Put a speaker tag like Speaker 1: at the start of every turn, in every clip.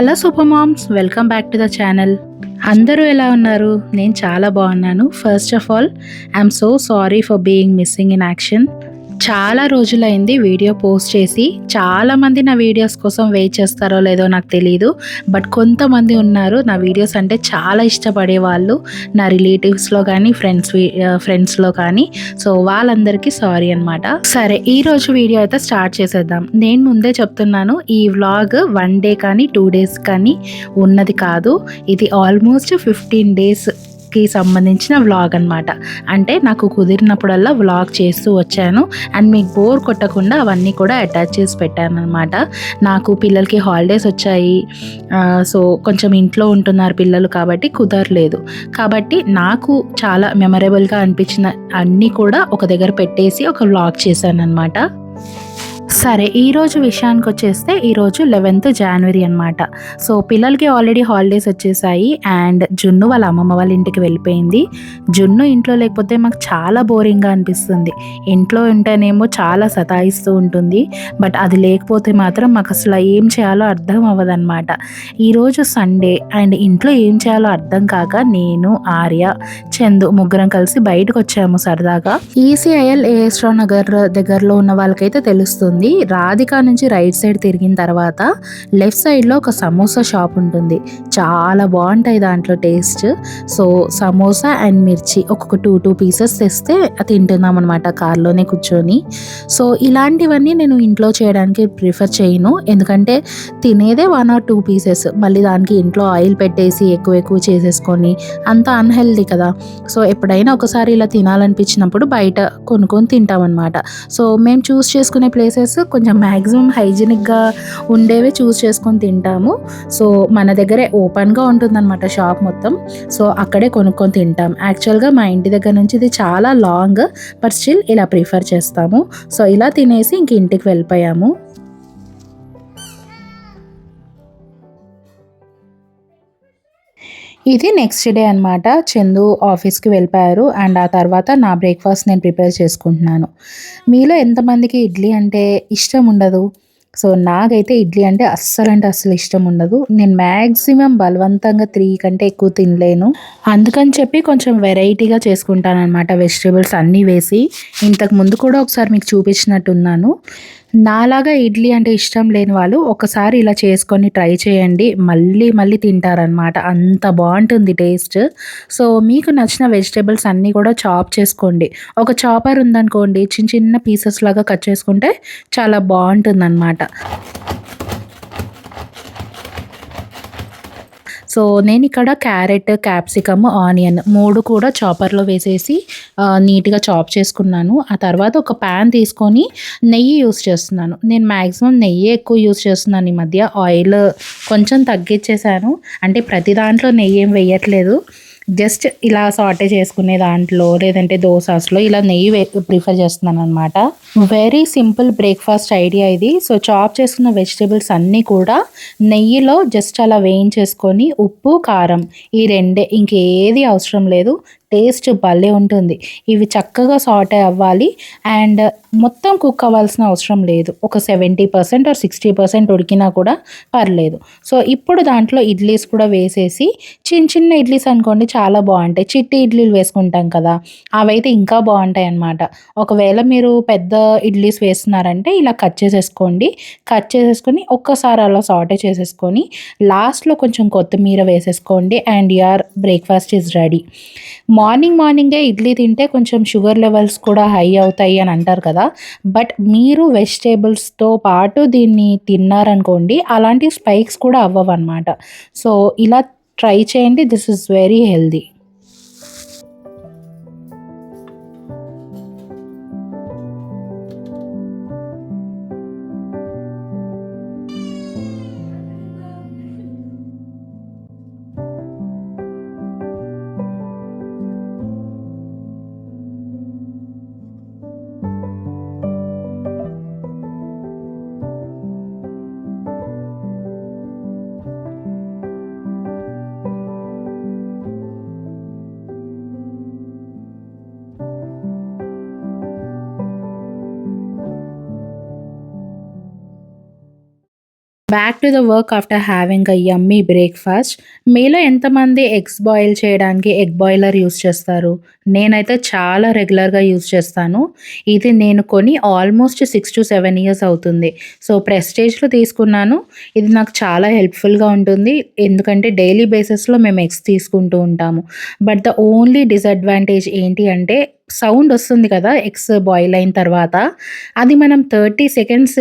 Speaker 1: Hello super moms, welcome back to the channel. అందరూ ఎలా ఉన్నారు? నేను చాలా బాగున్నాను. First of all I'm so sorry for being missing in action. చాలా రోజులైంది వీడియో పోస్ట్ చేసి. చాలామంది నా వీడియోస్ కోసం వెయిట్ చేస్తారో లేదో నాకు తెలీదు. బట్ కొంతమంది ఉన్నారు నా వీడియోస్ అంటే చాలా ఇష్టపడే వాళ్ళు, నా రిలేటివ్స్లో కానీ ఫ్రెండ్స్లో కానీ. సో వాళ్ళందరికీ సారీ అనమాట. సరే, ఈరోజు వీడియో అయితే స్టార్ట్ చేసేద్దాం. నేను ముందే చెప్తున్నాను, ఈ వ్లాగ్ 1 డే కానీ 2 డేస్ కానీ ఉన్నది కాదు. ఇది ఆల్మోస్ట్ 15 డేస్ కి సంబంధించిన వ్లాగ్ అనమాట. అంటే నాకు కుదిరినప్పుడల్లా వ్లాగ్ చేస్తూ వచ్చాను అండ్ మీకు బోర్ కొట్టకుండా అవన్నీ కూడా అటాచ్ చేసి పెట్టాను అనమాట. నాకు పిల్లలకి హాలిడేస్ వచ్చాయి, సో కొంచెం ఇంట్లో ఉంటున్నారు పిల్లలు కాబట్టి కుదరలేదు. కాబట్టి నాకు చాలా మెమరబుల్గా అనిపించిన అన్నీ కూడా ఒక దగ్గర పెట్టేసి ఒక వ్లాగ్ చేశాను అనమాట. సరే, ఈరోజు విషయానికి వచ్చేస్తే ఈరోజు 11th January అనమాట. సో పిల్లలకి ఆల్రెడీ హాలిడేస్ వచ్చేసాయి అండ్ జున్ను వాళ్ళ అమ్మమ్మ వాళ్ళ ఇంటికి వెళ్ళిపోయింది. జున్ను ఇంట్లో లేకపోతే మాకు చాలా బోరింగ్గా అనిపిస్తుంది. ఇంట్లో ఉంటేనేమో చాలా సతాయిస్తూ ఉంటుంది, బట్ అది లేకపోతే మాత్రం మాకు అసలు ఏం చేయాలో అర్థం అవ్వదన్నమాట. ఈరోజు సండే అండ్ ఇంట్లో ఏం చేయాలో అర్థం కాక నేను, ఆర్య, చందు ముగ్గురం కలిసి బయటకు వచ్చాము సరదాగా. ECIL AS రావు నగర్ దగ్గరలో ఉన్న వాళ్ళకైతే తెలుస్తుంది. రాధిక నుంచి రైట్ సైడ్ తిరిగిన తర్వాత లెఫ్ట్ సైడ్లో ఒక సమోసా షాప్ ఉంటుంది. చాలా బాగుంటాయి దాంట్లో టేస్ట్. సో సమోసా అండ్ మిర్చి ఒక్కొక్క 2 పీసెస్ తెస్తే తింటున్నాం అనమాట కార్లోనే కూర్చొని. సో ఇలాంటివన్నీ నేను ఇంట్లో చేయడానికి ప్రిఫర్ చేయను, ఎందుకంటే తినేదే 1 or 2 పీసెస్, మళ్ళీ దానికి ఇంట్లో ఆయిల్ పెట్టేసి ఎక్కువ చేసేసుకొని అంత అన్హెల్దీ కదా. సో ఎప్పుడైనా ఒకసారి ఇలా తినాలనిపించినప్పుడు బయట కొనుక్కొని తింటామన్నమాట. సో మేము చూస్ చేసుకునే ప్లేసెస్ కొంచెం మ్యాక్సిమం హైజీనిక్గా ఉండేవి చూస్ చేసుకొని తింటాము. సో మన దగ్గరే ఓపెన్గా ఉంటుందన్నమాట షాప్ మొత్తం. సో అక్కడే కొనుక్కొని తింటాం. యాక్చువల్గా మా ఇంటి దగ్గర నుంచి ఇది చాలా లాంగ్, బట్ స్టిల్ ఇలా ప్రిఫర్ చేస్తాము. సో ఇలా తినేసి ఇంక ఇంటికి వెళ్ళిపోయాము. ఇది నెక్స్ట్ డే అనమాట. చందు ఆఫీస్కి వెళ్ళిపోయారు అండ్ ఆ తర్వాత నా బ్రేక్ఫాస్ట్ నేను ప్రిపేర్ చేసుకుంటున్నాను. మీలో ఎంతమందికి ఇడ్లీ అంటే ఇష్టం ఉండదు? సో నాకైతే ఇడ్లీ అంటే అస్సలు ఇష్టం ఉండదు. నేను మ్యాక్సిమం బలవంతంగా 3 కంటే ఎక్కువ తినలేను. అందుకని చెప్పి కొంచెం వెరైటీగా చేసుకుంటాను అనమాట, వెజిటేబుల్స్ అన్నీ వేసి. ఇంతకు ముందు కూడా ఒకసారి మీకు చూపించినట్టున్నాను. నాలాగా ఇడ్లీ అంటే ఇష్టం లేని వాళ్ళు ఒకసారి ఇలా చేసుకొని ట్రై చేయండి, మళ్ళీ తింటారనమాట. అంత బాగుంటుంది టేస్ట్. సో మీకు నచ్చిన వెజిటేబుల్స్ అన్నీ కూడా చాప్ చేసుకోండి. ఒక చాపర్ ఉందనుకోండి, చిన్న పీసెస్ లాగా కట్ చేసుకుంటే చాలా బాగుంటుందన్నమాట. సో నేను ఇక్కడ క్యారెట్, క్యాప్సికమ్, ఆనియన్ 3 కూడా చాపర్లో వేసేసి నీట్గా చాప్ చేసుకున్నాను. ఆ తర్వాత ఒక ప్యాన్ తీసుకొని నెయ్యి యూస్ చేస్తున్నాను. నేను మ్యాక్సిమం నెయ్యి ఎక్కువ యూస్ చేస్తున్నాను ఈ మధ్య. ఆయిల్ కొంచెం తగ్గించేశాను, అంటే ప్రతి దాంట్లో నెయ్యి ఏం వేయట్లేదు. జస్ట్ ఇలా సాటే చేసుకునే దాంట్లో లేదంటే దోసాస్లో ఇలా నెయ్యి ప్రిఫర్ చేస్తున్నాను అనమాట. వెరీ సింపుల్ బ్రేక్ఫాస్ట్ ఐడియా ఇది. సో చాప్ చేసుకున్న వెజిటేబుల్స్ అన్నీ కూడా నెయ్యిలో జస్ట్ అలా వేయించేసుకొని ఉప్పు, కారం ఈ రెండే, ఇంకేది అవసరం లేదు. టేస్ట్ భలే ఉంటుంది. ఇవి చక్కగా సాటే అవ్వాలి అండ్ మొత్తం కుక్ అవ్వాల్సిన అవసరం లేదు. ఒక 70% or 60% ఉడికినా కూడా పర్లేదు. సో ఇప్పుడు దాంట్లో ఇడ్లీస్ కూడా వేసేసి, చిన్న ఇడ్లీస్ అనుకోండి చాలా బాగుంటాయి. చిట్టి ఇడ్లీలు వేసుకుంటాం కదా, అవైతే ఇంకా బాగుంటాయి అన్నమాట. ఒకవేళ మీరు పెద్ద ఇడ్లీస్ వేస్తున్నారంటే ఇలా కట్ చేసేసుకొని ఒక్కసారి అలా సాటే చేసేసుకొని లాస్ట్లో కొంచెం కొత్తిమీర వేసేసుకోండి and your breakfast is ready. మార్నింగే ఇడ్లీ తింటే కొంచెం షుగర్ లెవెల్స్ కూడా హై అవుతాయి అని అంటారు కదా, బట్ మీరు వెజిటేబుల్స్తో పాటు దీన్ని తిన్నారనుకోండి, అలాంటి స్పైక్స్ కూడా అవ్వవన్నమాట. సో ఇలా ట్రై చేయండి, this is very healthy. Back to the work after having a yummy breakfast. మీలో ఎంతమంది ఎగ్స్ బాయిల్ చేయడానికి ఎగ్ బాయిలర్ యూజ్ చేస్తారు? నేనైతే చాలా రెగ్యులర్‌గా యూజ్ చేస్తాను. ఇది నేను కొని ఆల్మోస్ట్ 6-7 ఇయర్స్ అవుతుంది. సో, ప్రెస్టీజ్‌లో తీసుకున్నాను. ఇది నాకు చాలా హెల్ప్‌ఫుల్‌గా ఉంటుంది. ఎందుకంటే డైలీ బేసిస్‌లో మేము ఎగ్స్ తీసుకుంటూ ఉంటాము. బట్ ద ఓన్లీ డిసడ్వాంటేజ్ ఏంటి అంటే సౌండ్ వస్తుంది కదా! ఎగ్స్ బాయిల్ అయిన తర్వాత. అది మనం 30 సెకండ్స్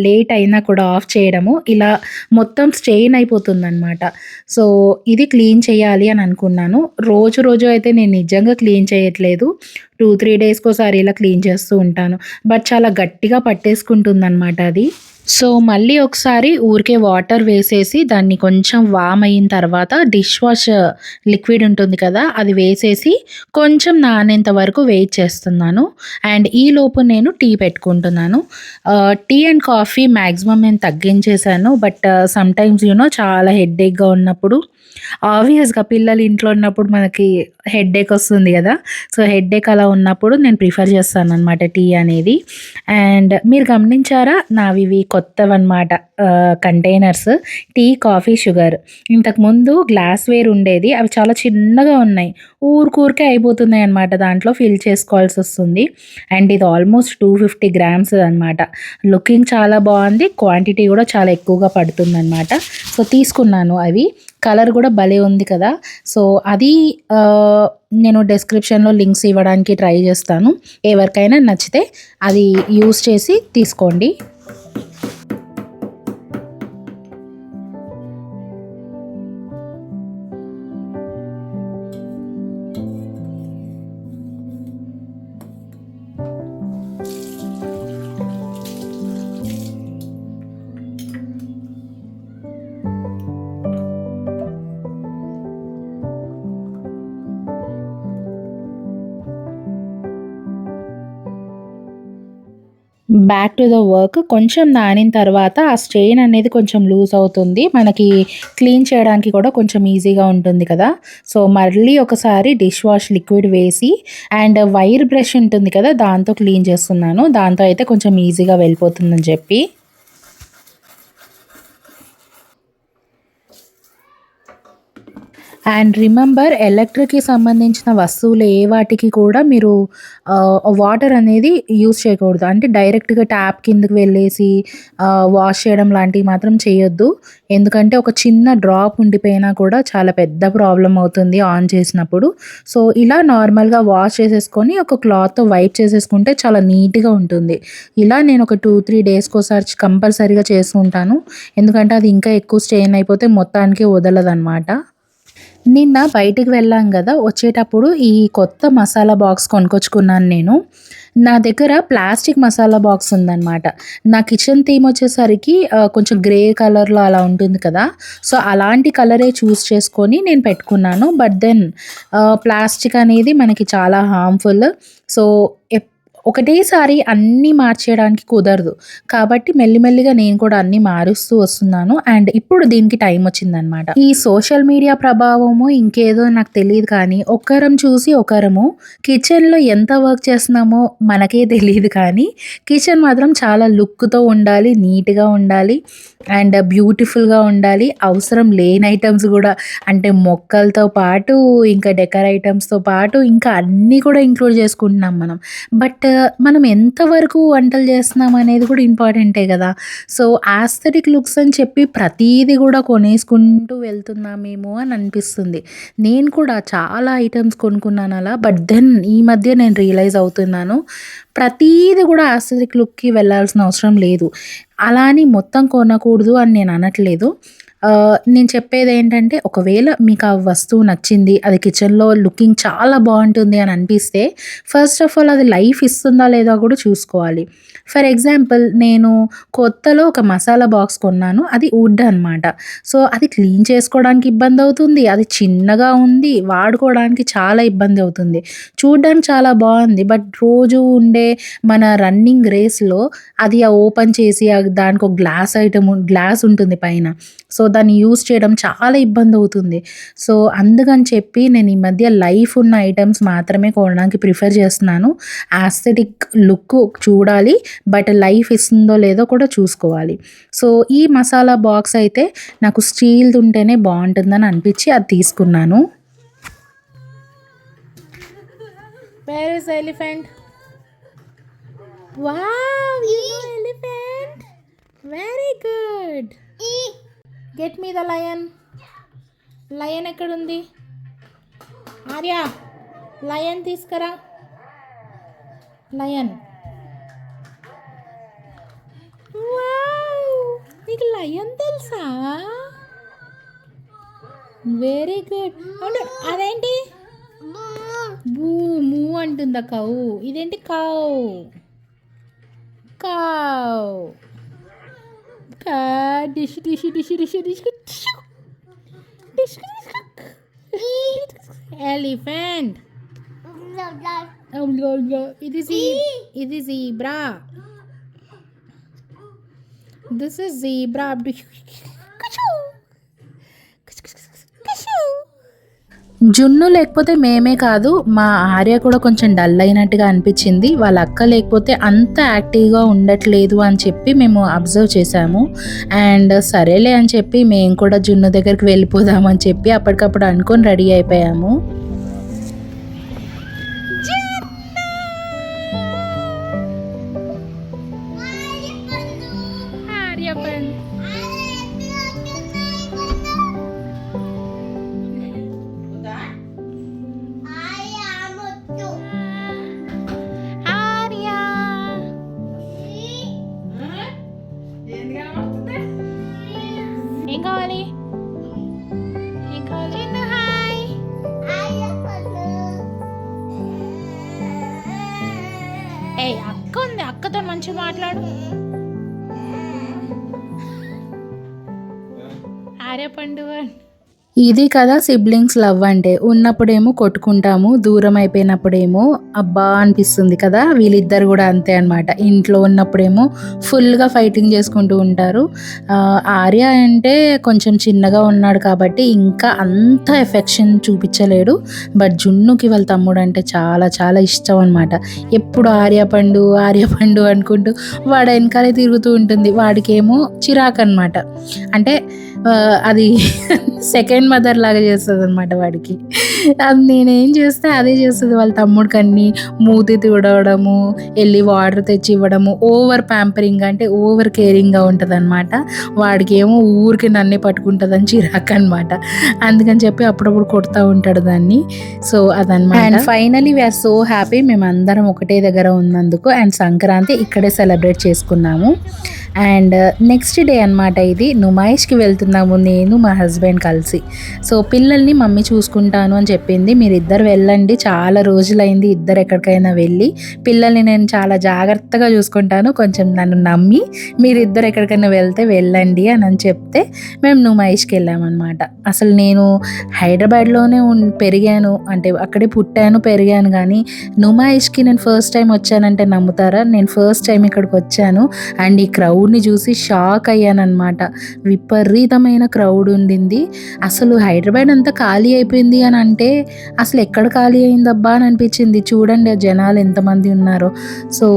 Speaker 1: లేట్ అయినా కూడా ఆఫ్ చేయడము ఇలా మొత్తం స్టెయిన్ అయిపోతుందనమాట. సో, ఇది క్లీన్ చేయాలి అని అనుకున్నాను. రోజు అయితే నేను నిజంగా క్లీన్ చేయట్లేదు. 2-3 డేస్‌కోసారి ఇలా క్లీన్ చేస్తూ ఉంటాను. బట్ చాలా గట్టిగా పట్టేసుకుంటుందనమాట అది. సో, మళ్ళీ ఒకసారి ఊరికే వాటర్ వేసేసి దాన్ని కొంచెం వార్మ్ అయిన తర్వాత డిష్ వాష్ లిక్విడ్ ఉంటుంది కదా! అది వేసేసి కొంచెం నానేంత వరకు వెయిట్ చేస్తున్నాను. అండ్ ఈలోపు నేను టీ పెట్టుకుంటున్నాను. టీ అండ్ కాఫీ మాక్సిమం నేను తగ్గించేశాను. బట్ సమ్‌టైమ్స్ చాలా హెడ్‌ఏక్‌గా ఉన్నప్పుడు ఆబ్వియస్‌గా పిల్లలు ఇంట్లో ఉన్నప్పుడు మనకి హెడ్‌ఏక్ వస్తుంది గదా! సో, హెడ్‌ఏక్ అలా ఉన్నప్పుడు నేను ప్రిఫర్ చేస్తాననమాట టీ అనేది. అండ్ మీరు గమనించారా? నావివి కొత్తవన్నమాట కంటైనర్స్. Tea, coffee, sugar. ఇంతకుముందు గ్లాస్‌వేర్ ఉండేది. అవి చాలా చిన్నగా ఉన్నాయి. ఊరికే అయిపోతున్నాయన్నమాట. దాంట్లో ఫిల్ చేసుకోవాల్సొస్తుంది. అండ్ ఇది ఆల్మోస్ట్ 250 గ్రామ్స్ అనమాట. లుకింగ్ చాలా బావుంది. క్వాంటిటీ గూడా చాలా ఎక్కువగా పడుతుందనమాట. సో, తీసుకున్నాను అవి. కలర్ గూడా భలే ఉంది కదా! సో, అది నేను డిస్క్రిప్షన్‌లో లింక్స్ ఇవ్వడానికి ట్రై చేస్తాను. ఎవరికైనా నచ్చితే అది యూజ్ చేసి తీసుకోండి. Back to the work. కొంచెం నానిన తర్వాత ఆ స్ట్రెయిన్ అనేది కొంచెం లూజ్ అవుతుంది. మనకి క్లీన్ చేయడానికి కూడా కొంచెం ఈజీగా ఉంటుంది కదా! సో, మళ్ళీ ఒకసారి డిష్ వాష్ లిక్విడ్ వేసి అండ్ వైర్ బ్రష్ ఉంటుంది కదా! దాంతో క్లీన్ చేస్తున్నాను. దాంతో అయితే కొంచెం ఈజీగా వెళ్ళిపోతుందని చెప్పి. అండ్ రిమెంబర్ ఎలక్ట్రిక్‌కి సంబంధించిన వస్తువులు ఏ వాటికి కూడా మీరు వాటర్ అనేది యూజ్ చేయకూడదు. అంటే డైరెక్ట్‌గా ట్యాప్ కిందకి వెళ్ళేసి వాష్ చేయడం లాంటివి మాత్రం చేయొద్దు. ఎందుకంటే ఒక చిన్న డ్రాప్ ఉండిపోయినా కూడా చాలా పెద్ద ప్రాబ్లమ్ అవుతుంది ఆన్ చేసినప్పుడు. సో, ఇలా నార్మల్‌గా వాష్ చేసేసుకొని ఒక క్లాత్‌తో వైప్ చేసేసుకుంటే చాలా నీట్‌గా ఉంటుంది. ఇలా నేను ఒక 2-3 డేస్‌కోసారి కంపల్సరీగా చేస్తూ ఉంటాను. ఎందుకంటే అది ఇంకా ఎక్కువ స్ట్రెయిన్ అయిపోతే మొత్తానికి వదలదనమాట. నిన్న బయటికి వెళ్ళాం గదా! వచ్చేటప్పుడు ఈ కొత్త మసాలా బాక్స్ కొనుక్కొచ్చుకున్నాను నేను. నా దగ్గర ప్లాస్టిక్ మసాలా బాక్స్ ఉందనమాట. నా కిచెన్ థీమ్ వచ్చేసరికి కొంచెం గ్రే కలర్‌లో అలా ఉంటుంది కదా! సో, అలాంటి కలరే చూజ్ చేసుకొని నేను పెట్టుకున్నాను. బట్ దెన్ ప్లాస్టిక్ అనేది మనకి చాలా హార్మ్‌ఫుల్. సో, ఎప్ ఒకటేసారి అన్నీ మార్చేయడానికి కుదరదు. కాబట్టి మెల్లిమెల్లిగా నేను కూడా అన్నీ మారుస్తూ వస్తున్నాను. అండ్ ఇప్పుడు దీనికి టైం వచ్చిందనమాట. ఈ సోషల్ మీడియా ప్రభావమో ఇంకేదో నాకు తెలీదు కానీ ఒకరం చూసి ఒకరము కిచెన్‌లో ఎంత వర్క్ చేస్తున్నామో మనకే తెలీదు కానీ కిచెన్ మాత్రం చాలా లుక్‌తో ఉండాలి, నీట్‌గా ఉండాలి అండ్ బ్యూటిఫుల్‌గా ఉండాలి. అవసరం లేని ఐటెమ్స్ గూడా అంటే మొక్కలతో పాటు ఇంకా డెకర్ ఐటెమ్స్‌తో పాటు ఇంకా అన్నీ కూడా ఇంక్లూడ్ చేసుకుంటున్నాం మనం. బట్ మనం ఎంతవరకు వంటలు చేస్తున్నాం అనేది కూడా ఇంపార్టెంటే గదా! సో, యాస్థెటిక్ లుక్స్ అని చెప్పి ప్రతీది గూడా కొనేసుకుంటూ వెళ్తున్నామేమో అని అనిపిస్తుంది. నేను కూడా చాలా ఐటెమ్స్ కొనుక్కున్నాను అలా. బట్ దెన్ ఈ మధ్య నేను రియలైజ్ అవుతున్నాను. ప్రతీది గూడా యాస్థెటిక్ లుక్‌కి వెళ్ళాల్సిన అవసరం లేదు. అలా అని మొత్తం కొనకూడదు అని నేను అనట్లేదు. నేను చెప్పేదేంటంటే ఒకవేళ మీకు ఆ వస్తువు నచ్చింది. అది కిచెన్‌లో లుకింగ్ చాలా బావుంటుంది అని అనిపిస్తే ఫస్ట్ ఆఫ్ ఆల్ అది లైఫ్ ఇస్తుందా లేదా కూడా చూసుకోవాలి. ఫర్ ఎగ్జాంపుల్ నేను కొత్తలో ఒక మసాలా బాక్స్ కొన్నాను. అది వుడ్ అనమాట. సో, అది క్లీన్ చేసుకోవడానికి ఇబ్బందవుతుంది. అది చిన్నగా ఉంది. వాడుకోవడానికి చాలా ఇబ్బంది అవుతుంది. చూడ్డానికి చాలా బావుంది. బట్ రోజు ఉండే మన రన్నింగ్ రేస్‌లో అది ఓపెన్ చేసి దానికొక గ్లాస్ ఉంటుంది పైన. సో, దాన్ని యూజ్ చేయడం చాలా ఇబ్బందవుతుంది. సో, అందుకని చెప్పి నేను ఈ మధ్య లైఫ్ ఉన్న ఐటెమ్స్ మాత్రమే కొనడానికి ప్రిఫర్ చేస్తున్నాను. యాస్థెటిక్ లుక్ చూడాలి. బట్ లైఫ్ ఇస్తుందో లేదో కూడా చూసుకోవాలి. సో ఈ మసాలా బాక్స్ అయితే నాకు స్టీల్ది ఉంటేనే బాగుంటుందని అనిపించి అది తీసుకున్నాను. Where is the elephant? Wow, you know elephant. Very good. Get me the lion. Lion ekkadundi? Arya, lion తీసుకురా. Lion. Wow, నీకు lion తెలుసా? Very good. అవును, అదేంటి? బూ మూ అంటుందా కౌ? ఇదేంటి కౌ? కౌ కా dish dish dish dish dish dish elephant. ఇది జీబ్రా. This is zebra. జున్ను లేకపోతే మేమే కాదు, మా ఆర్య కూడా కొంచెం డల్ అయినట్టుగా అనిపించింది. వాళ్ళ అక్క లేకపోతే అంత యాక్టివ్గా ఉండట్లేదు అని చెప్పి మేము అబ్జర్వ్ చేసాము. అండ్ సరేలే అని చెప్పి మేము కూడా జున్ను దగ్గరికి వెళ్ళిపోదామని చెప్పి అప్పటికప్పుడు అనుకొని రెడీ అయిపోయాము. ఏం కావాలి? ఏం కావాలి? హాయ్. ఏ అక్క ఉంది, అక్కతో మంచిగా మాట్లాడు. ఆర్య పండుగ. ఇది కదా సిబ్లింగ్స్ లవ్ అంటే. ఉన్నప్పుడేమో కొట్టుకుంటాము, దూరం అయిపోయినప్పుడేమో అబ్బా అనిపిస్తుంది కదా. వీళ్ళిద్దరు కూడా అంతే అనమాట. ఇంట్లో ఉన్నప్పుడేమో ఫుల్గా ఫైటింగ్ చేసుకుంటూ ఉంటారు. ఆర్య అంటే కొంచెం చిన్నగా ఉన్నాడు కాబట్టి ఇంకా అంత ఎఫెక్షన్ చూపించలేడు. బట్ జున్నుకి వాళ్ళ తమ్ముడు అంటే చాలా చాలా ఇష్టం అనమాట. ఎప్పుడు ఆర్య పండు అనుకుంటూ వాడు వెనకాలే తిరుగుతూ ఉంటుంది. వాడికేమో చిరాకు అనమాట. అంటే అది సెకండ్ మదర్ లాగా చేస్తుంది అనమాట వాడికి. అది నేనేం చేస్తే అదే చేస్తుంది. వాళ్ళ తమ్ముడికి అన్నీ మూతి తుడవడము, వెళ్ళి వాటర్ తెచ్చి ఇవ్వడము, ఓవర్ ప్యాంపరింగ్ అంటే ఓవర్ కేరింగ్గా ఉంటుంది అనమాట. వాడికి ఏమో ఊరికి నన్నే పట్టుకుంటుందని చిరాకు అనమాట. అందుకని చెప్పి అప్పుడప్పుడు కొడుతూ ఉంటాడు దాన్ని. సో అదనమాట. And finally we are so happy మేమందరం ఒకటే దగ్గర ఉన్నందుకు. అండ్ సంక్రాంతి ఇక్కడే సెలబ్రేట్ చేసుకున్నాము. అండ్ నెక్స్ట్ డే అనమాట ఇది. నుమాయిష్కి వెళ్తున్నాము నేను మా హస్బెండ్ కలిసి. సో పిల్లల్ని మమ్మీ చూసుకుంటాను అని చెప్పింది. మీరిద్దరు వెళ్ళండి, చాలా రోజులైంది ఇద్దరు ఎక్కడికైనా వెళ్ళి. పిల్లల్ని నేను చాలా జాగ్రత్తగా చూసుకుంటాను, కొంచెం నన్ను నమ్మి మీరిద్దరు ఎక్కడికైనా వెళ్తే వెళ్ళండి అని చెప్తే మేము నుమాయిష్కి వెళ్ళామన్నమాట. అసలు నేను హైదరాబాద్లోనే పెరిగాను, అంటే అక్కడే పుట్టాను పెరిగాను, కానీ నుమాయిష్కి నేను ఫస్ట్ టైం వచ్చానంటే నమ్ముతారా? నేను ఫస్ట్ టైం ఇక్కడికి వచ్చాను అండ్ ఈ క్రౌడ్ని చూసి షాక్ అయ్యానమాట. విపరీతమైన క్రౌడ్ ఉండింది. అసలు హైదరాబాద్ అంతా ఖాళీ అయిపోయింది అని అంటే అసలు ఎక్కడ ఖాళీ అయిందబ్బా అని అనిపించింది. చూడండి ఆ జనాలు ఎంతమంది ఉన్నారో. సో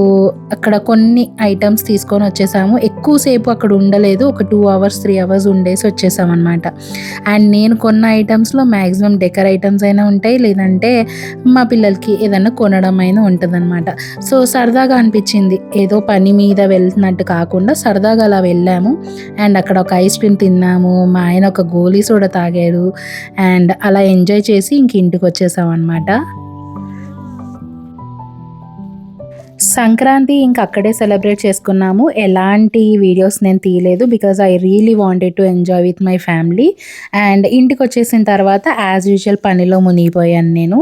Speaker 1: అక్కడ కొన్ని ఐటమ్స్ తీసుకొని వచ్చేసాము. ఎక్కువసేపు అక్కడ ఉండలేదు, ఒక 2 hours 3 hours ఉండేసి వచ్చేసాం అనమాట. అండ్ నేను కొన్న ఐటమ్స్లో మ్యాక్సిమం డెకర్ ఐటమ్స్ అయినా ఉంటాయి, లేదంటే మా పిల్లలకి ఏదైనా కొనడం అయినా ఉంటుంది అనమాట. సో సరదాగా అనిపించింది, ఏదో పని మీద వెళ్తున్నట్టు కాకుండా సరదాగా అలా వెళ్ళాము. అండ్ అక్కడ ఒక ఐస్ క్రీమ్ తిన్నాము, మా ఆయన ఒక గోలీ సోడా తాగాడు. అండ్ అలా ఎంజాయ్ చేసి ఇంక ఇంటికి వచ్చేసాం అనమాట. సంక్రాంతి ఇంక అక్కడే సెలబ్రేట్ చేసుకున్నాము. ఎలాంటి వీడియోస్ నేను తీయలేదు, because I really wanted to enjoy with my family. And ఇంటికి వచ్చేసిన తర్వాత యాజ్ యూజువల్ పనిలో మునిగిపోయాను నేను.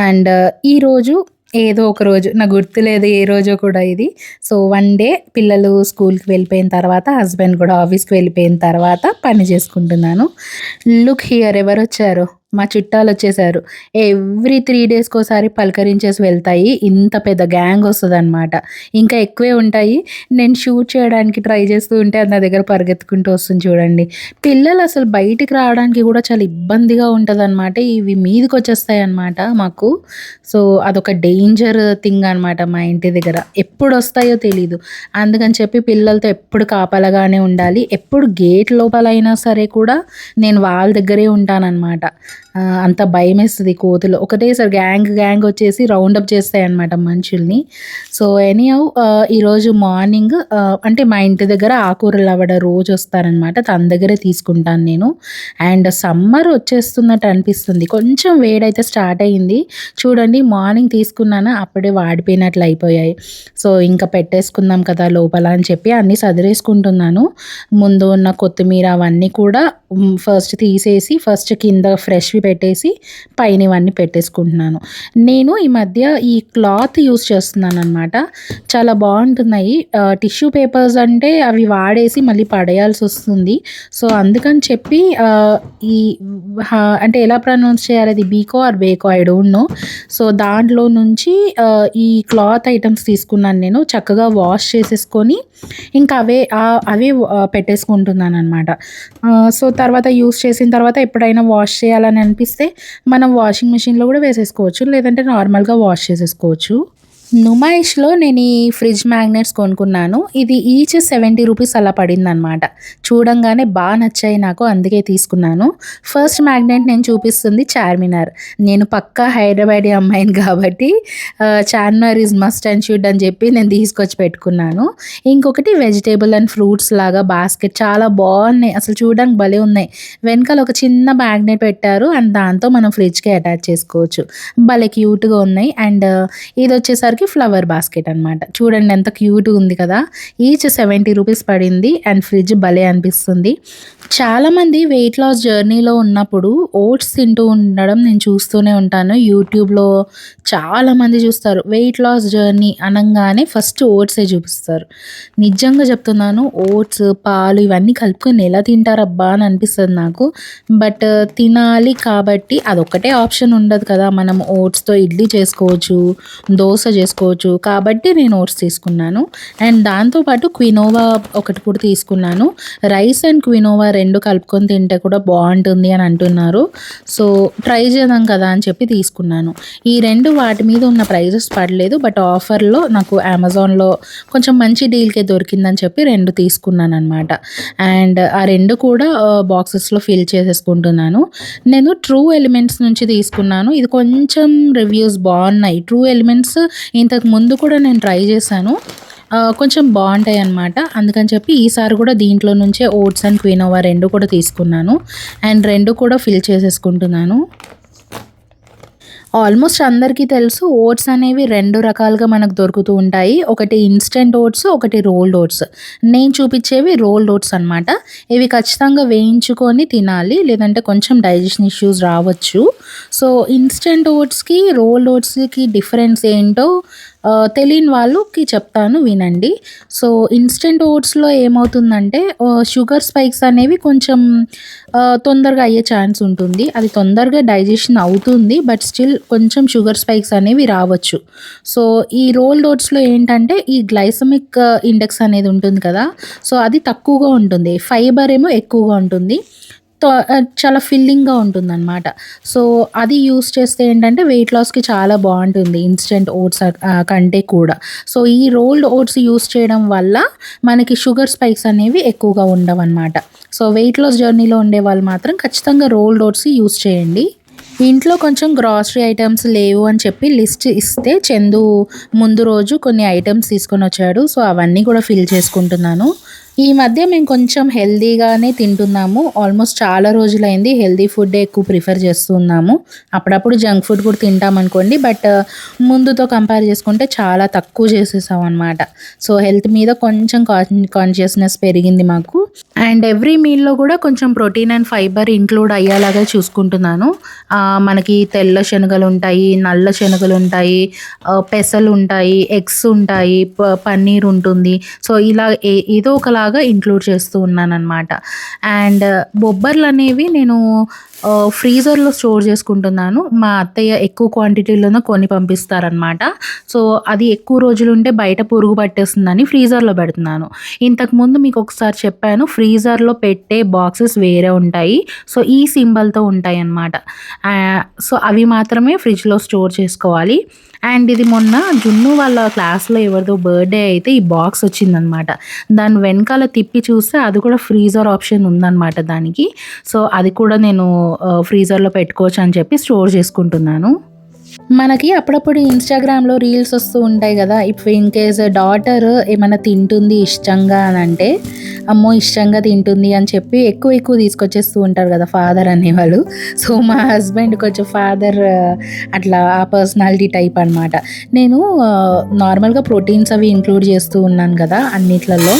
Speaker 1: అండ్ ఈరోజు ఏదో ఒక రోజు, నాకు గుర్తులేదు ఏ రోజో కూడా ఇది. సో 1 day పిల్లలు స్కూల్కి వెళ్ళిపోయిన తర్వాత, హస్బెండ్ కూడా ఆఫీస్కి వెళ్ళిపోయిన తర్వాత పని చేసుకుంటున్నాను. లుక్ హియర్, ఎవరు వచ్చారు? మా చుట్టాలొచ్చేసారు. ఎవ్రీ 3 డేస్‌కోసారి పలకరించేసి వెళ్తాయి. ఇంత పెద్ద గ్యాంగ్ వస్తదనమాట. ఇంకా ఎక్కువే ఉంటాయి. నేను షూట్ చేయడానికి ట్రై చేస్తూ ఉంటే అది నా దగ్గర పరిగెత్తుకుంటూ వస్తుంది చూడండి. పిల్లలసలు బయటికి రావడానికి గూడా చాలా ఇబ్బందిగా ఉంటదనమాట. ఇవి మీదకొచ్చేస్తాయన్నమాట మాకు. సో, అదొక డేంజర్ థింగ్ అనమాట మా ఇంటి దగ్గర. ఎప్పుడొస్తాయో తెలీదు. అందుకని చెప్పి పిల్లలతో ఎప్పుడు కాపలాగానే ఉండాలి. ఎప్పుడు గేట్ లోపలైనా సరే కూడా నేను వాళ్ళ దగ్గరే ఉంటాననమాట. అంత భయమేస్తది కోతులు. ఒకటేసారి గ్యాంగ్ వచ్చేసి రౌండప్ చేస్తాయన్నమాట మనుషుల్ని. సో, ఎనీహౌ ఈరోజు మార్నింగ్ అంటే మా ఇంటి దగ్గర ఆకూరలు ఆవిడ రోజొస్తారనమాట. తన దగ్గరే తీసుకుంటాను నేను. అండ్ సమ్మర్ వచ్చేస్తున్నట్టు అనిపిస్తుంది. కొంచెం వేడైతే స్టార్ట్ అయింది. చూడండి మార్నింగ్ తీసుకున్నాను అప్పుడే వాడిపోయినట్లు అయిపోయాయి. సో, ఇంకా పెట్టేసుకుందాం కదా లోపల అని చెప్పి అన్నీ సదిరేసుకుంటున్నాను. ముందు ఉన్న కొత్తిమీర అవన్నీ కూడా ఫస్ట్ తీసేసి ఫస్ట్ కింద ఫ్రెష్‌వి పెట్టేసి పైన ఇవన్నీ పెట్టేసుకుంటున్నాను. నేను ఈ మధ్య ఈ క్లాత్ యూజ్ చేస్తున్నాననమాట. చాలా బావుంటున్నాయి. టిష్యూ పేపర్స్ అంటే అవి వాడేసి మళ్ళీ పడేయాల్సొస్తుంది. సో, అందుకని చెప్పి ఈ అంటే ఎలా ప్రొనౌన్స్ చేయాలి అది బీకో ఆర్ బేకో ఐ డోంట్ నో. సో, దాంట్లో నుంచి ఈ క్లాత్ ఐటెమ్స్ తీసుకున్నాను నేను. చక్కగా వాష్ చేసేసుకొని ఇంకా అవే పెట్టేసుకుంటున్నాననమాట. సో, తర్వాత యూజ్ చేసిన తర్వాత ఎప్పుడైనా వాష్ చేయాలని అనిపిస్తే మనం వాషింగ్ మిషన్‌లో కూడా వేసేసుకోవచ్చు. లేదంటే నార్మల్‌గా వాష్ చేసేసుకోవచ్చు. నుమాయిష్‌లో నేను ఈ ఫ్రిడ్జ్ మ్యాగ్నెట్స్ కొనుక్కున్నాను. ఇది ఈచ్ 70 రూపీస్ అలా పడిందనమాట. చూడంగానే నచ్చాయి నాకు. అందుకే తీసుకున్నాను. ఫస్ట్ మ్యాగ్నెట్ నేను చూపిస్తుంది చార్మినార్. నేను పక్కా హైదరాబాదీ అమ్మాయిని కాబట్టి Charminar is must and should అని చెప్పి నేను తీసుకొచ్చి పెట్టుకున్నాను. ఇంకొకటి వెజిటబుల్ అండ్ ఫ్రూట్స్ లాగా బాస్కెట్ చాలా బాగున్నాయి. అసలు చూడడానికి భలే ఉన్నాయి. వెనకాల ఒక చిన్న మ్యాగ్నెట్ పెట్టారు అండ్ దాంతో మనం ఫ్రిడ్జ్‌కి అటాచ్ చేసుకోవచ్చు. భలే క్యూట్‌గా ఉన్నాయి. అండ్ ఇదొచ్చేసరికి ఫ్లవర్ బాస్కెట్ అనమాట. చూడండి ఎంత క్యూట్‌గా ఉంది కదా! ఈచ్ 70 రూపీస్ పడింది. అండ్ ఫ్రిడ్జ్ భలే అనిపిస్తుంది. చాలామంది వెయిట్ లాస్ జర్నీలో ఉన్నప్పుడు ఓట్స్ తింటూ ఉండడం నేను చూస్తూనే ఉంటాను. యూట్యూబ్‌లో చాలామంది చూస్తారు. వెయిట్ లాస్ జర్నీ అనంగానే ఫస్ట్ ఓట్సే చూపిస్తారు. నిజంగా చెప్తున్నాను ఓట్స్, పాలు ఇవన్నీ కలుపుకొని ఎలా తింటారబ్బా అని అనిపిస్తది నాకు. బట్ తినాలి కాబట్టి అదొక్కటే ఆప్షన్ ఉండదు కదా! మనం ఓట్స్‌తో ఇడ్లీ చేసుకోవచ్చు, దోస చేసుకోవచ్చు. కాబట్టి నేను ఓట్స్ తీసుకున్నాను. అండ్ దాంతో పాటు క్వినోవా ఒకటి కూడా తీసుకున్నాను. రైస్ అండ్ క్వినోవా 2 కలుపుకొని తింటే కూడా బావుంటుంది అని అంటున్నారు. సో, ట్రై చేద్దాం కదా అని చెప్పి తీసుకున్నాను. ఈ 2 వాటి మీద ఉన్న ప్రైజెస్ పడలేదు. బట్ ఆఫర్‌లో నాకు అమెజాన్‌లో కొంచెం మంచి డీల్‌కే దొరికిందని చెప్పి 2 తీసుకున్నాననమాట. అండ్ ఆ 2 కూడా బాక్సెస్‌లో ఫిల్ చేసేసుకుంటున్నాను. నేను ట్రూ ఎలిమెంట్స్ నుంచి తీసుకున్నాను. ఇది కొంచెం రివ్యూస్ బావున్నాయి. ట్రూ ఎలిమెంట్స్ ఇంతకు ముందు కూడా నేను ట్రై చేశాను. కొంచెం బావుంటాయన్నమాట. అందుకని చెప్పి ఈసారి కూడా దీంట్లో నుంచే ఓట్స్ అండ్ క్వినోవా 2 కూడా తీసుకున్నాను. అండ్ 2 కూడా ఫిల్ చేసేసుకుంటున్నాను. ఆల్మోస్ట్ అందరికీ తెలుసు ఓట్స్ అనేవి 2 రకాలుగా మనకు దొరుకుతూ ఉంటాయి. ఒకటి ఇన్‌స్టంట్ ఓట్స్, ఒకటి రోల్డ్ ఓట్స్. నేను చూపించేవి రోల్డ్ ఓట్స్ అనమాట. ఇవి ఖచ్చితంగా వేయించుకొని తినాలి. లేదంటే కొంచెం డైజెషన్ ఇష్యూస్ రావచ్చు. సో, ఇన్‌స్టంట్ ఓట్స్‌కి, రోల్డ్ ఓట్స్‌కి డిఫరెన్స్ ఏంటో తెలియని వాళ్ళకి చెప్తాను వినండి. సో, ఇన్‌స్టంట్ ఓట్స్‌లో ఏమవుతుందంటే షుగర్ స్పైక్స్ అనేవి కొంచెం తొందరగా అయ్యే ఛాన్స్ ఉంటుంది. అది తొందరగా డైజెషన్ అవుతుంది. బట్ స్టిల్ కొంచెం షుగర్ స్పైక్స్ అనేవి రావచ్చు. సో, ఈ రోల్డ్ ఓట్స్‌లో ఏంటంటే ఈ గ్లైసెమిక్ ఇండెక్స్ అనేది ఉంటుంది కదా! సో, అది తక్కువగా ఉంటుంది. ఫైబర్ ఏమో ఎక్కువగా ఉంటుంది. చాలా ఫిల్లింగ్‌గా ఉంటుందనమాట. సో, అది యూజ్ చేస్తే ఏంటంటే వెయిట్ లాస్‌కి చాలా బావుంటుంది ఇన్‌స్టంట్ ఓట్స్ కంటే కూడా. సో, ఈ రోల్డ్ ఓట్స్ యూజ్ చేయడం వల్ల మనకి షుగర్ స్పైక్స్ అనేవి ఎక్కువగా ఉండవనమాట. సో, వెయిట్ లాస్ జర్నీలో ఉండేవాళ్ళు మాత్రం ఖచ్చితంగా రోల్డ్ ఓట్స్ యూజ్ చేయండి. ఇంట్లో కొంచెం గ్రాసరీ ఐటెమ్స్ లేవు అని చెప్పి లిస్ట్ ఇస్తే చందు ముందు రోజు కొన్ని ఐటెమ్స్ తీసుకొనొచ్చాడు. సో, అవన్నీ కూడా ఫిల్ చేసుకుంటున్నాను. ఈ మధ్య మేము కొంచెం హెల్తీగానే తింటున్నాము. ఆల్మోస్ట్ చాలా రోజులైంది హెల్తీ ఫుడ్డే ఎక్కువ ప్రిఫర్ చేస్తున్నాము. అప్పుడప్పుడు జంక్ ఫుడ్ కూడా తింటామనుకోండి. బట్ ముందుతో కంపేర్ చేసుకుంటే చాలా తక్కువ చేసేసామనమాట. సో, హెల్త్ మీద కొంచెం కాన్షియస్‌నెస్ పెరిగింది మాకు. అండ్ ఎవ్రీ మీల్‌లో కూడా కొంచెం ప్రోటీన్ అండ్ ఫైబర్ ఇంక్లూడ్ అయ్యేలాగా చూసుకుంటున్నాను. మనకి తెల్ల శనగలుంటాయి, నల్ల శనగలుంటాయి, పెసలుంటాయి, ఎగ్స్ ఉంటాయి, పన్నీర్ ఉంటుంది. సో, ఇలా ఏదో ఒకలాగా ఇంక్లూడ్ చేస్తూ ఉన్నాననమాట. అండ్ బొబ్బర్లనేవి నేను ఫ్రీజర్లో స్టోర్ చేసుకుంటున్నాను. మా అత్తయ్య ఎక్కువ క్వాంటిటీలోనే కొని పంపిస్తారనమాట. సో అది ఎక్కువ రోజులుంటే బయట పురుగు పట్టేస్తుందని ఫ్రీజర్లో పెడుతున్నాను. ఇంతకుముందు మీకు ఒకసారి చెప్పాను, ఫ్రీజర్లో పెట్టే బాక్సెస్ వేరే ఉంటాయి. సో ఈ సింబల్తో ఉంటాయి అన్నమాట. సో అవి మాత్రమే ఫ్రిడ్జ్లో స్టోర్ చేసుకోవాలి. అండ్ ఇది మొన్న జున్ను వాళ్ళ క్లాస్లో ఎవరిదో బర్త్డే అయితే ఈ బాక్స్ వచ్చిందనమాట. దాని వెనకాల తిప్పి చూస్తే అది కూడా ఫ్రీజర్ ఆప్షన్ ఉందన్నమాట దానికి. సో అది కూడా నేను ఫ్రీజర్లో పెట్టుకోవచ్చు అని చెప్పి స్టోర్ చేసుకుంటున్నాను. మనకి అప్పుడప్పుడు ఇన్స్టాగ్రామ్లో రీల్స్ వస్తూ ఉంటాయి కదా, ఇప్పుడు ఇన్ కేస్ డాటర్ ఏమైనా తింటుంది ఇష్టంగా అని అంటే, అమ్మో ఇష్టంగా తింటుంది అని చెప్పి ఎక్కువ ఎక్కువ తీసుకొచ్చేస్తూ ఉంటారు కదా ఫాదర్ అనేవాళ్ళు. సో మా హస్బెండ్ కొంచెం ఫాదర్ అట్లా ఆ పర్సనాలిటీ టైప్ అనమాట. నేను నార్మల్గా ప్రోటీన్స్ అవి ఇంక్లూడ్ చేస్తూ ఉన్నాను కదా అన్నిట్లలో,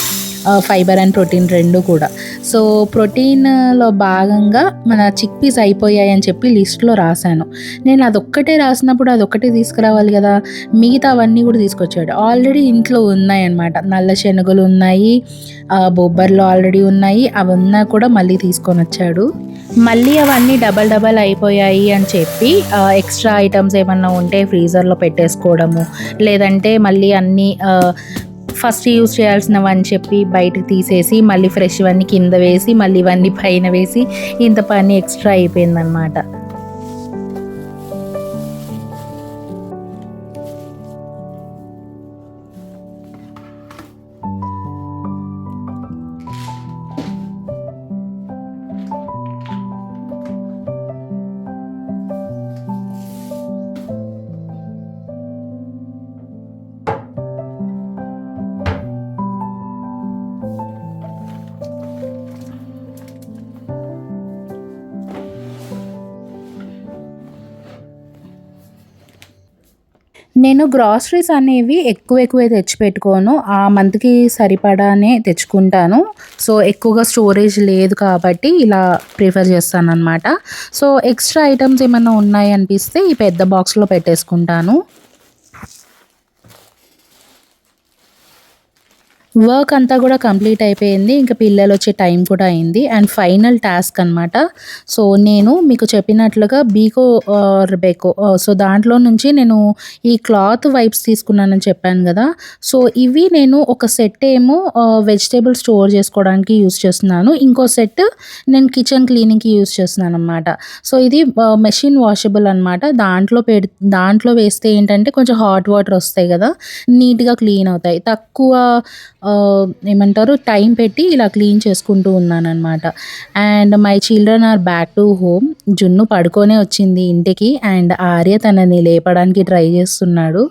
Speaker 1: ఫైబర్ అండ్ ప్రోటీన్ రెండు కూడా. సో ప్రోటీన్లో భాగంగా మన చిక్ పీస్ అయిపోయాయని చెప్పి లిస్ట్లో రాశాను. నేను అదొక్కటే రాసినప్పుడు అదొక్కటే తీసుకురావాలి కదా, మిగతా అవన్నీ కూడా తీసుకొచ్చాడు. ఆల్రెడీ ఇంట్లో ఉన్నాయన్నమాట. నల్ల శనగలు ఉన్నాయి, బొబ్బర్లు ఆల్రెడీ ఉన్నాయి, అవన్నీ కూడా మళ్ళీ తీసుకొని వచ్చాడు. మళ్ళీ అవన్నీ డబల్ అయిపోయాయి అని చెప్పి ఎక్స్ట్రా ఐటమ్స్ ఏమన్నా ఉంటే ఫ్రీజర్లో పెట్టేసుకోవడము, లేదంటే మళ్ళీ అన్నీ ఫస్ట్ యూజ్ చేయాల్సినవని చెప్పి బయటకు తీసేసి మళ్ళీ ఫ్రెష్ ఇవన్నీ కింద వేసి మళ్ళీ ఇవన్నీ పైన వేసి ఇంత పని ఎక్స్ట్రా అయిపోయిందనమాట. నేను గ్రాసరీస్ అనేవి ఎక్కువే తెచ్చిపెట్టుకోను. ఆ మంత్‌కి సరిపడానే తెచ్చుకుంటాను. సో ఎక్కువగా స్టోరేజ్ లేదు కాబట్టి ఇలా ప్రిఫర్ చేస్తాననమాట. సో ఎక్స్ట్రా ఐటమ్స్ ఏమన్నా ఉన్నాయి అనిపిస్తే ఈ పెద్ద బాక్స్‌లో పెట్టేసుకుంటాను. వర్క్ అంతా కూడా కంప్లీట్ అయిపోయింది. ఇంకా పిల్లలు వచ్చే టైం కూడా అయింది. అండ్ ఫైనల్ టాస్క్ అనమాట. సో నేను మీకు చెప్పినట్లుగా బీకో ఆర్ బెకో, సో దాంట్లో నుంచి నేను ఈ క్లాత్ వైప్స్ తీసుకున్నానని చెప్పాను కదా. సో ఇవి నేను ఒక సెట్ ఏమో వెజిటేబుల్ స్టోర్ చేసుకోవడానికి యూస్ చేస్తున్నాను. ఇంకో సెట్ నేను కిచెన్ క్లీనింగ్కి యూస్ చేస్తున్నాను అనమాట. సో ఇది మెషిన్ వాషబుల్ అనమాట. దాంట్లో వేస్తే ఏంటంటే కొంచెం హాట్ వాటర్ వస్తాయి కదా, నీట్గా క్లీన్ అవుతాయి. తక్కువ ఏమంటారు టైం పెట్టి ఇలా క్లీన్ చేసుకుంటూ ఉన్నానన్నమాట. And my children are back to home. జున్ను పడుకొనే వచ్చింది ఇంటికి. అండ్ ఆర్య తనని లేపడానికి ట్రై చేస్తున్నాడు.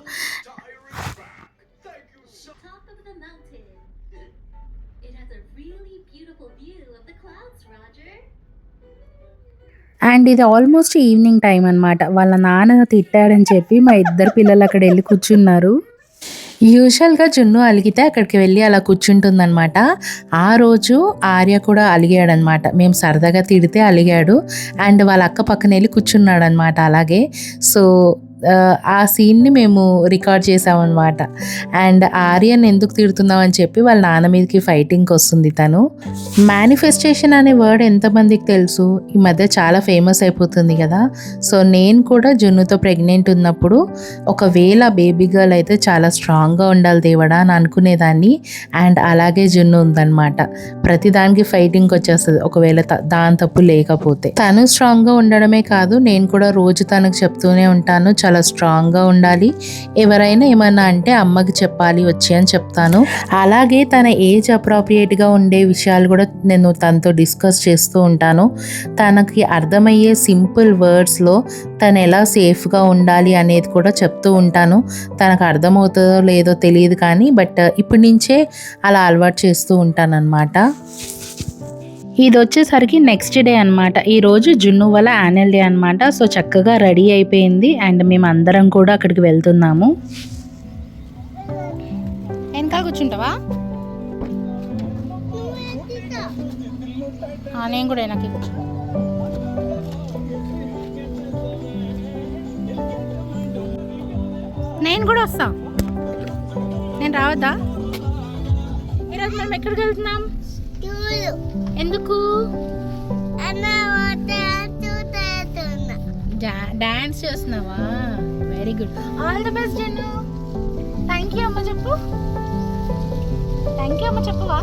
Speaker 1: అండ్ ఇది ఆల్మోస్ట్ ఈవినింగ్ టైం అనమాట. వాళ్ళ నాన్న తిట్టాడని చెప్పి మా ఇద్దరు పిల్లలు అక్కడ వెళ్ళి కూర్చున్నారు. యూజువల్‌గా జున్ను అలిగితే అక్కడికి వెళ్ళి అలా కూర్చుంటుందనమాట. ఆ రోజు ఆర్య కూడా అలిగాడనమాట. మేము సరదాగా తిడితే అలిగాడు. అండ్ వాళ్ళ అక్క పక్కన వెళ్ళి కూర్చున్నాడనమాట అలాగే. సో ఆ సీన్‌ని మేము రికార్డ్ చేసామనమాట. అండ్ ఆర్యన్ ఎందుకు తిడుతున్నావు అని చెప్పి వాళ్ళ నాన్న మీదకి ఫైటింగ్‌కి వస్తుంది తను. మేనిఫెస్టేషన్ అనే వర్డ్ ఎంతమందికి తెలుసు? ఈ మధ్య చాలా ఫేమస్ అయిపోతుంది కదా. సో నేను కూడా జున్నుతో ప్రెగ్నెంట్ ఉన్నప్పుడు ఒకవేళ బేబీ గర్ల్ అయితే చాలా స్ట్రాంగ్గా ఉండాలి దేవుడా అని అనుకునేదాన్ని. అండ్ అలాగే జున్ను ఉందన్నమాట. ప్రతిదానికి ఫైటింగ్కి వచ్చేస్తుంది ఒకవేళ దాని తప్పు లేకపోతే. తను స్ట్రాంగ్గా ఉండడమే కాదు, నేను కూడా రోజు తనకు చెప్తూనే ఉంటాను చాలా స్ట్రాంగ్గా ఉండాలి, ఎవరైనా ఏమన్నా అంటే అమ్మకి చెప్పాలి వచ్చి అని చెప్తాను. అలాగే తన ఏజ్ అప్రాప్రియేట్గా ఉండే విషయాలు కూడా నేను తనతో డిస్కస్ చేస్తూ ఉంటాను. తనకి అర్థమయ్యే సింపుల్ వర్డ్స్లో తను ఎలా సేఫ్గా ఉండాలి అనేది కూడా చెప్తూ ఉంటాను. తనకు అర్థమవుతుందో లేదో తెలియదు కానీ బట్ ఇప్పటి నుంచే అలా అలవాటు చేస్తూ ఉంటాను అన్నమాట. ఇది వచ్చేసరికి నెక్స్ట్ డే అనమాట. ఈరోజు జున్ను వాళ్ళ యాన్యువల్ డే అనమాట. సో చక్కగా రెడీ అయిపోయింది అండ్ మేము అందరం కూడా అక్కడికి వెళ్తున్నాము. వెనకాల కూర్చుంటావా? నేను కూడా వెనక్కి కూర్చుంటా. నేను కూడా వస్తా. నేను రావద్దా? ఈరోజు మనం ఎక్కడికి వెళ్తున్నాం? ఎందుకు? డాన్స్ చేస్తున్నావా? Very good. All the best Jannu. Thank you అమ్మ చెప్పు. థ్యాంక్ యూ అమ్మ చెప్పవా?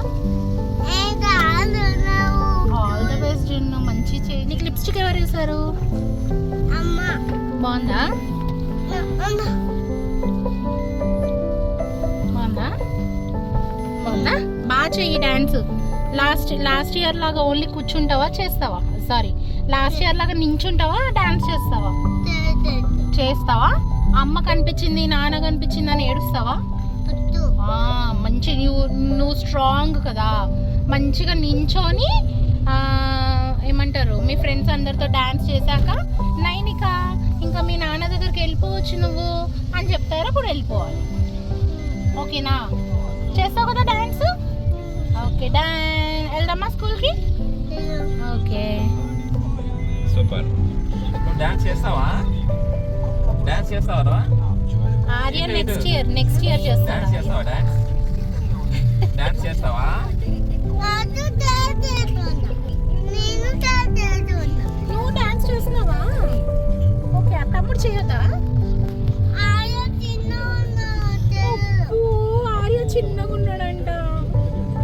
Speaker 1: All the best Jannu. మంచి చేయి. నీకు లిప్స్టిక్ ఎవరు వేశారు? బాగుందా? బాగుందా? బాగా చెయ్యి డాన్స్. లాస్ట్ ఇయర్ లాగా ఓన్లీ కూర్చుంటావా చేస్తావా? సారీ, లాస్ట్ ఇయర్ లాగా నించుంటావా డాన్స్ చేస్తావా? చేస్తావా? అమ్మ కనిపించింది నాన్న కనిపించింది అని ఏడుస్తావా? మంచి నువ్వు స్ట్రాంగ్ కదా, మంచిగా నించొని ఏమంటారు మీ ఫ్రెండ్స్ అందరితో డాన్స్ చేశాక నైనిక ఇంకా మీ నాన్న దగ్గరికి వెళ్ళిపోవచ్చు నువ్వు అని చెప్తారు, అప్పుడు వెళ్ళిపోవాలి. ఓకేనా? చేస్తావు కదా డాన్స్? ఓకే, వెళ్దామా స్కూల్కి? Okay,
Speaker 2: super. డాన్స్ చేస్తావా? డాన్స్ చేస్తావా?
Speaker 1: ఆర్యన్ నెక్స్ట్ ఇయర్ చేస్తాడా?
Speaker 2: డాన్స్ చేస్తావా?
Speaker 1: నువ్వు డాన్స్ చేస్తున్నావా? ఓకే, తమ్ముడు చేయొద్దా? ఆర్య చిన్నగా ఉన్నాడంట.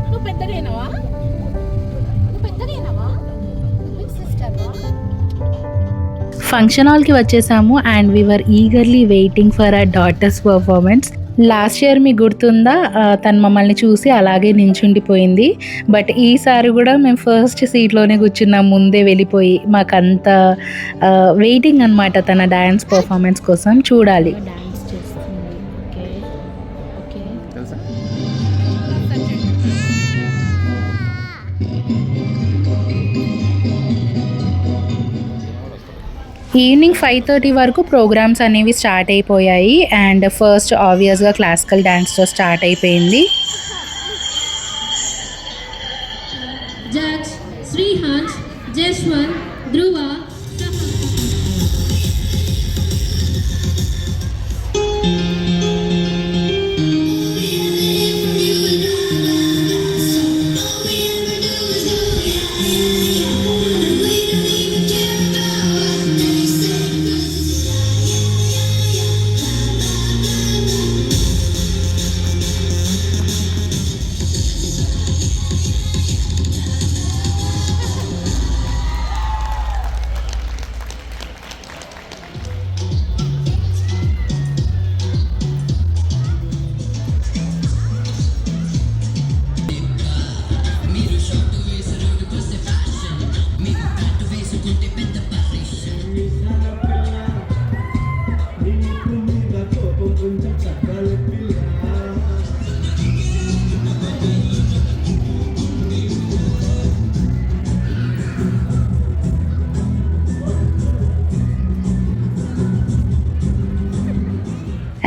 Speaker 1: నువ్వు పెద్దగైనావా? ఫంక్షన్ హాల్కి వచ్చేసాము and we are eagerly waiting for our daughter's performance. Last year మీకు గుర్తుందా, తను మమ్మల్ని చూసి అలాగే నించుండిపోయింది. బట్ ఈసారి కూడా మేము ఫస్ట్ సీట్లోనే కూర్చున్నాం, ముందే వెళ్ళిపోయి. మాకంత వెయిటింగ్ అనమాట తన డ్యాన్స్ పర్ఫార్మెన్స్ కోసం. చూడాలి. ఈవినింగ్ 5:30 వరకు ప్రోగ్రామ్స్ అనేవి స్టార్ట్ అయిపోయాయి అండ్ ఫస్ట్ ఆబ్వియస్గా క్లాసికల్ డ్యాన్స్తో స్టార్ట్ అయిపోయింది.
Speaker 3: జడ్జ్ శ్రీహాన్స్, జస్వంత్, ధ్రువ,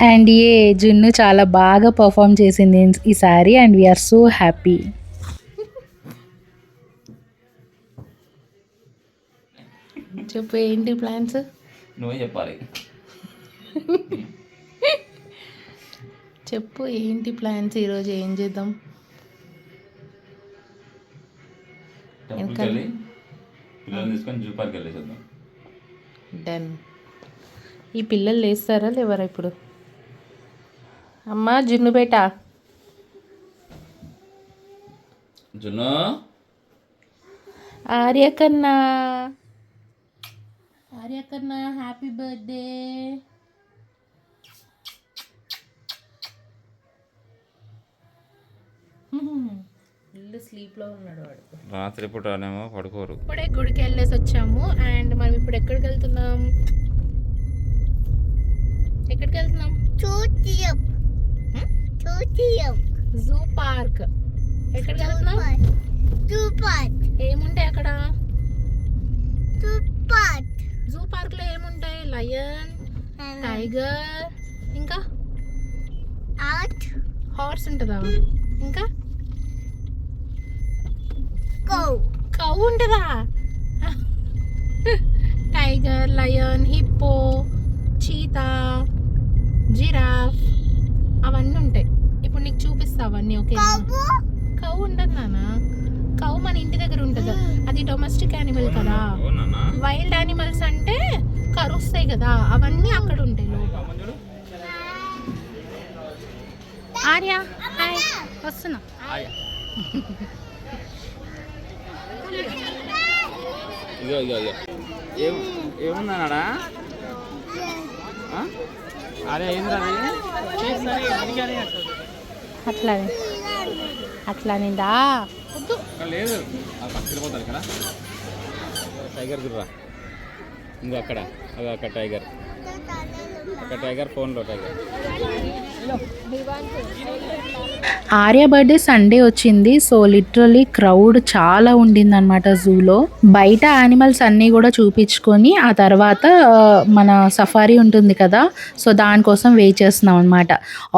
Speaker 1: అండ్ జున్ను చాలా బాగా పర్ఫామ్ చేసింది ఈసారి అండ్ వీఆర్ సో హ్యాపీ. చెప్పు, ఏంటి ప్లాన్స్?
Speaker 2: నువ్వే చెప్పాలి.
Speaker 1: చెప్పు, ఏంటి ప్లాన్స్? ఈరోజు ఏం చేద్దాం?
Speaker 2: పిల్లల్ని తీసుకొని జూ పార్క్ వెళ్ళేసేద్దాం.
Speaker 1: డన్. ఈ పిల్లలు లేస్తారా లేవరా ఇప్పుడు? అమ్మా జున్ను బేటా,
Speaker 2: జున్ను,
Speaker 1: ఆర్యకన్నా హ్యాపీ బర్త్డే. ఇల్లు స్లీప్లో ఉన్నాడు వాడు.
Speaker 2: రాత్రి పూటనేమో పడుకోరు.
Speaker 1: ఇప్పుడే గుడికి వెళ్ళేసి వచ్చాము అండ్ మనం ఇప్పుడు ఎక్కడికి వెళ్తున్నాం? Zoo park. ఎక్కడికి వెళ్తున్నాం? ఏముంటాయి అక్కడ? జూ పార్క్ లో ఏముంటాయి? లయన్, టైగర్, ఇంకా హార్స్ ఉంటుందా? ఇంకా కౌ ఉంటుందా? Tiger, lion, hippo, cheetah, giraffe అవన్నీ ఉంటాయి. ఇప్పుడు నీకు చూపిస్తా అవన్నీ. ఓకే, కౌ ఉండదు నాన్న. కౌ మన ఇంటి దగ్గర ఉంటుంది, అది డొమెస్టిక్ యానిమల్ కదా. వైల్డ్ యానిమల్స్ అంటే కరుస్తాయి కదా, అవన్నీ అక్కడ ఉంటాయి లోపల. ఆర్య హాయ్, వస్తున్నా.
Speaker 2: ఇగో ఇగో ఇగో ఏముందన్నాడా? అరే ఏంద్రా
Speaker 1: అట్లానేదా
Speaker 2: లేదు, పక్కకి వెళ్ళిపోతారు ఇక్కడ. టైగర్ గుర్రా ఇంకో అక్కడ, అదో అక్కడ టైగర్, అక్కడ టైగర్, ఫోన్లో టైగర్.
Speaker 1: ఆర్య బర్త్డే సండే వచ్చింది. సో లిటరలీ క్రౌడ్ చాలా ఉండిందనమాట జూలో. బయట యానిమల్స్ అన్నీ కూడా చూపించుకొని ఆ తర్వాత మన సఫారీ ఉంటుంది కదా, సో దానికోసం వెయిట్ చేస్తున్నాం అనమాట.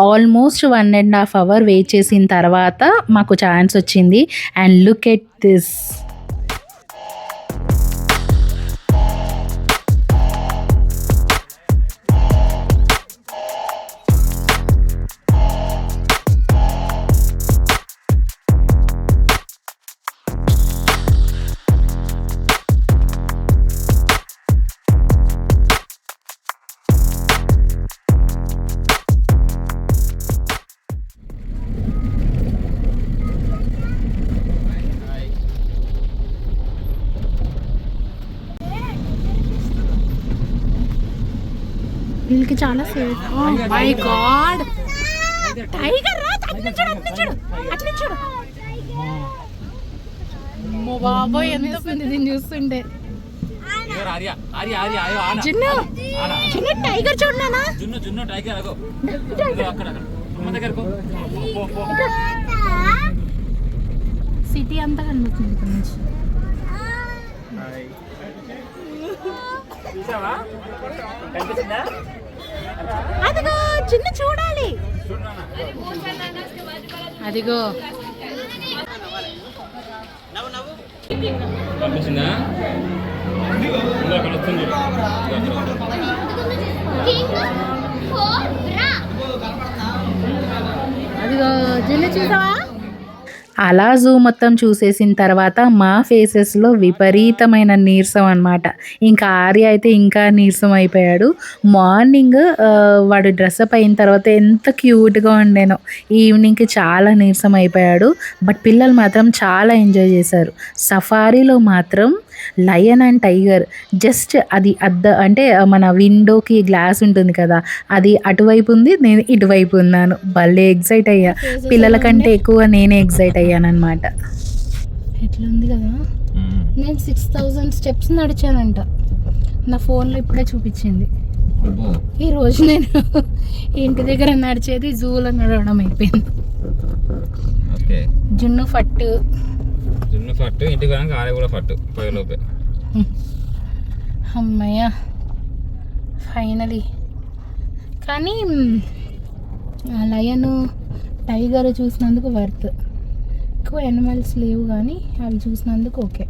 Speaker 1: ఆల్మోస్ట్ 1.5 hours వెయిట్ చేసిన తర్వాత మాకు ఛాన్స్ వచ్చింది. And look at this. వీళ్ళకి చాలా సేఫ్. మై గాడ్, టైగర్ రా, అట్లా చూడు. అమ్మో బాబోయ్, ఎంత పెద్ద దీన్ని చూస్తుంటే. జున్ను టైగర్ చూడనా?
Speaker 2: జున్ను టైగర్ అగో అక్కడ దగ్గరకు.
Speaker 1: సిటీ అంతా కనిపిస్తుంది ఇక్కడ నుంచి. అదిగో చిన్న చూడాలి, అదిగో
Speaker 2: పంపించిందా? అక్కడ వస్తుంది.
Speaker 1: అదిగో చిన్న చూసావా? అలా జూ మొత్తం చూసేసిన తర్వాత మా ఫేసెస్లో విపరీతమైన నీరసం అనమాట. ఇంకా ఆర్య అయితే ఇంకా నీరసం అయిపోయాడు. మార్నింగ్ వాడు డ్రెస్అప్ అయిన తర్వాత ఎంత క్యూట్గా ఉండేనో, ఈవినింగ్కి చాలా నీరసం అయిపోయాడు. బట్ పిల్లలు మాత్రం చాలా ఎంజాయ్ చేశారు. సఫారీలో మాత్రం లయన్ అండ్ టైగర్ జస్ట్ అది అంటే మన విండోకి గ్లాస్ ఉంటుంది కదా, అది అటువైపు ఉంది, నేను ఇటువైపు ఉన్నాను. భలే ఎగ్జైట్ అయ్యా. పిల్లల కంటే ఎక్కువ నేనే ఎగ్జైట్ అయ్యానమాట. ఎట్లా ఉంది కదా, నేను 6000 steps నడిచానంట. నా ఫోన్లో ఇప్పుడే చూపించింది. ఈరోజు నేను ఇంటి దగ్గర నడిచేది జూలో నడవడం అయిపోయింది. జున్ను ఫట్టు
Speaker 2: ఇంటికి ఆరే కూడా ఫట్టు పోయేలోపే.
Speaker 1: అమ్మయ్య ఫైనలీ. కానీ లయన్ టైగర్ చూసినందుకు వర్త్. ఎక్కువ యానిమల్స్ లేవు కానీ అవి చూసినందుకు ఓకే.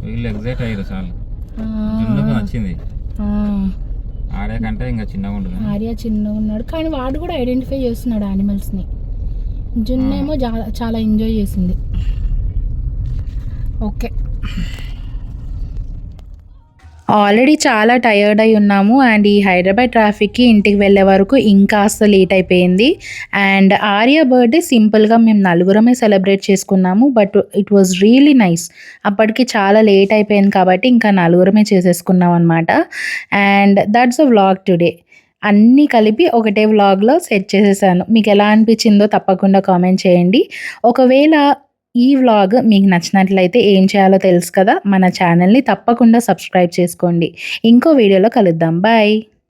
Speaker 2: వీళ్ళు ఎగ్జైట్ అయ్యారు చాలా. నచ్చింది. ఆర్య కంటే ఇంకా చిన్నగా ఉంటుంది.
Speaker 1: ఆర్య చిన్నగా ఉన్నాడు కానీ వాడు కూడా ఐడెంటిఫై చేస్తున్నాడు యానిమల్స్ని. జున్నేమో చాలా ఎంజాయ్ చేసింది. ఓకే, ఆల్రెడీ చాలా టయర్డ్ అయి ఉన్నాము. అండ్ ఈ హైదరాబాద్ ట్రాఫిక్కి ఇంటికి వెళ్ళే వరకు ఇంకాస్త లేట్ అయిపోయింది. అండ్ ఆర్య బర్త్డే సింపుల్గా మేము నలుగురమే సెలబ్రేట్ చేసుకున్నాము. But it was really nice. అప్పటికి చాలా లేట్ అయిపోయింది కాబట్టి ఇంకా నలుగురమే చేసేసుకున్నాం అనమాట. And that's a vlog today. అన్నీ కలిపి ఒకటే వ్లాగ్లో సెట్ చేసేసాను. మీకు ఎలా అనిపించిందో తప్పకుండా కామెంట్ చేయండి. ఒకవేళ ఈ వ్లాగ్ మీకు నచ్చినట్లయితే ఏం చేయాలో తెలుసు కదా, మన ఛానల్ని తప్పకుండా సబ్స్క్రైబ్ చేసుకోండి. ఇంకో వీడియోలో కలుద్దాం. బాయ్.